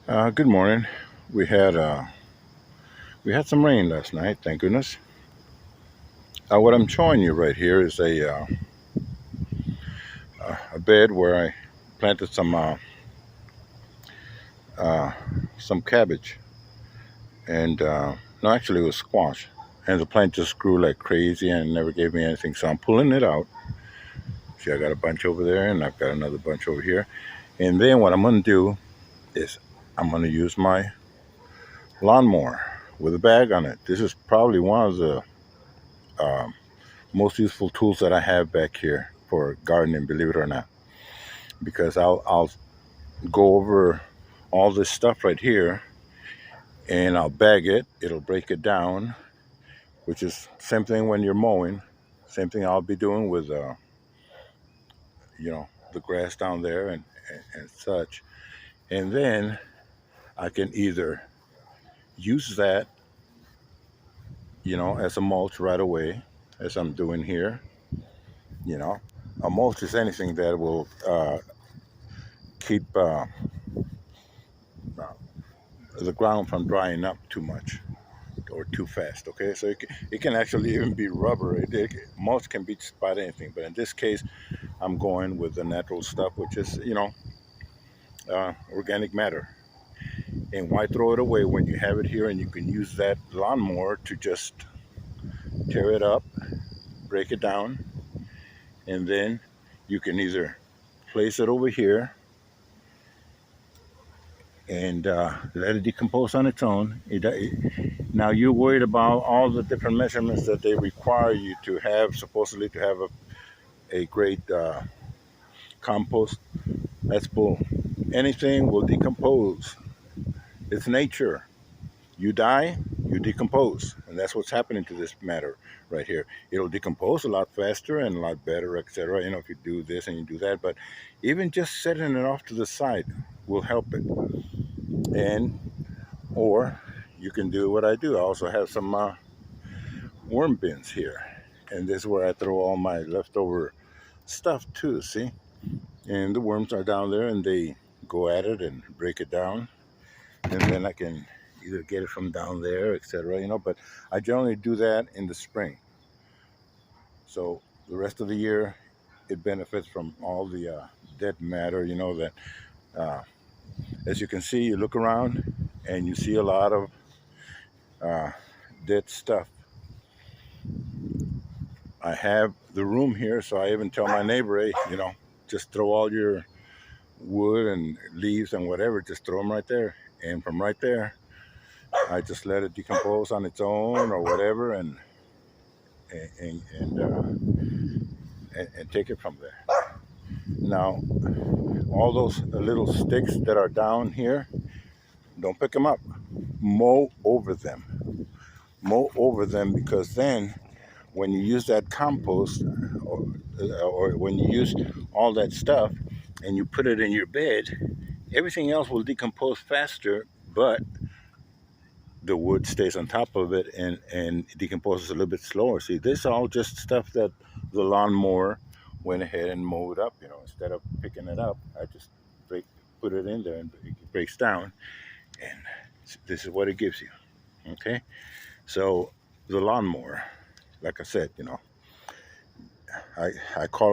Good morning. We had uh, we had some rain last night, thank goodness. What I'm showing you right here is a bed where I planted uh, some cabbage, and no, actually it was squash, and the plant just grew like crazy and never gave me anything. So I'm pulling it out. See, I got a bunch over there, and I've got another bunch over here. And then what I'm gonna do is I'm gonna use my lawnmower with a bag on it. This is probably one of the um, most useful tools that I have back here for gardening, believe it or not, because I'll go over all this stuff right here and I'll bag it. It'll break it down, which is same thing when you're mowing. Same thing I'll be doing with the grass down there and such. And then I can either use that as a mulch right away, as I'm doing here. You know, a mulch is anything that will keep the ground from drying up too much or too fast. Okay, so it can actually even be rubber. Mulch can be just about anything, but in this case, I'm going with the natural stuff, which is organic matter. And why throw it away when you have it here and you can use that lawnmower to just tear it up, break it down, and then you can either place it over here and let it decompose on its own. Now you're worried about all the different measurements that they require you to have, supposedly to have a great compost. That's bull. Anything will decompose. It's nature. You die, you decompose, and that's what's happening to this matter right here. It'll decompose a lot faster and a lot better, etc. If you do this and you do that, but even just setting it off to the side will help it. And or you can do what I do. I also have some worm bins here, and this is where I throw all my leftover stuff too. See, and the worms are down there, and they go at it and break it down, and then I can either get it from down there, etc. But I generally do that in the spring. So the rest of the year, it benefits from all the dead matter. That as you can see, you look around and you see a lot of uh, dead stuff. I have the room here, so I even tell my neighbor, hey, just throw all your wood and leaves and whatever, just throw them right there. And from right there, I just let it decompose on its own or whatever, and and, and take it from there. Now, all those little sticks that are down here, don't pick them up. Mow over them. Mow over them, because then when you use that compost, or when you use all that stuff and you put it in your bed, everything else will decompose faster, but the wood stays on top of it and decomposes a little bit slower. See, this is all just stuff that the lawnmower went ahead and mowed up. Instead of picking it up, I just put it in there and it breaks down, and this is what it gives you. Okay, so the lawnmower, like I said, I call